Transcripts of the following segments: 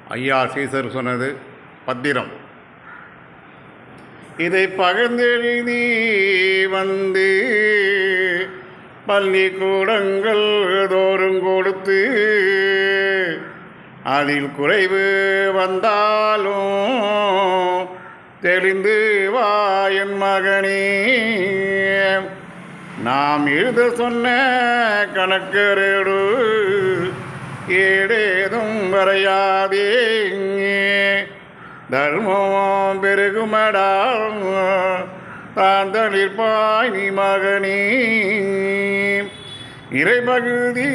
ஐயா சீசர் சொன்னது பத்திரம். இதை பகிர்ந்தெழுதி வந்து பள்ளிக்கூடங்கள் தோறும் கொடுத்து அதில் குறைவு வந்தாலும் தெளிந்து வா என் மகனே. நாம் எழுத சொன்ன கணக்கரேடு ஏடேதும் வரையாதே. தர்மம் பெருகுமடா தாந்தளிர்பாய் நீ மகனே. இறைபகுதி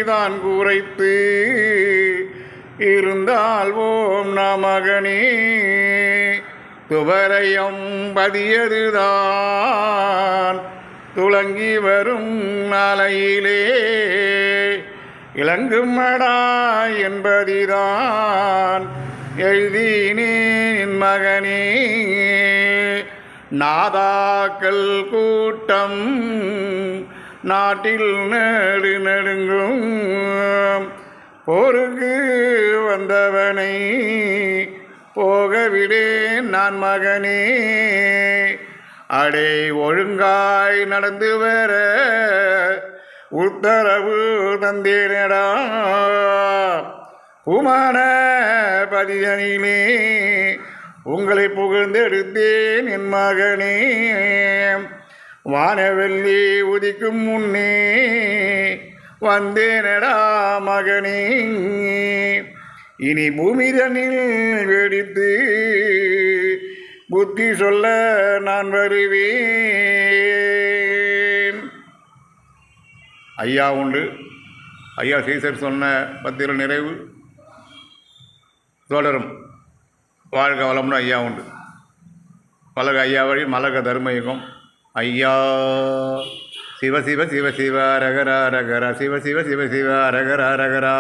தான் குறைத்து இருந்தால் ஓம் மகனே. துவரையம் பதியதுதான் துளங்கி வரும் நாளையிலே இளங்குமடா என்பதிதான் எழுதினேன் மகனே. நாதாக்கள் கூட்டம் நாட்டில் நெடுங்கும் போருக்கு வந்தவனை போகவிடேன் நான் மகனே. அடே ஒழுங்காய் நடந்து வர உத்தரவு தந்தேனடா. பூமான பதிதனிலே உங்களை புகழ்ந்தெடுத்தேன் என் மகனே. வானவெள்ளி உதிக்கும் முன்னே வந்தேனடா மகனே. இனி பூமிதனில் வெடித்து புத்தி சொல்ல நான் வருவேன். ஐயா உண்டு. ஐயா சீசர் சொன்ன பத்திர நிறைவு தொடரும். வாழ்க வளமுடன். ஐயா உண்டு. பலக ஐயா வழி மலக தர்மயுகம். ஐயா சிவ சிவ சிவ சிவ ரகரா ரகரா சிவ சிவ சிவ சிவ ரகரா ரகரா.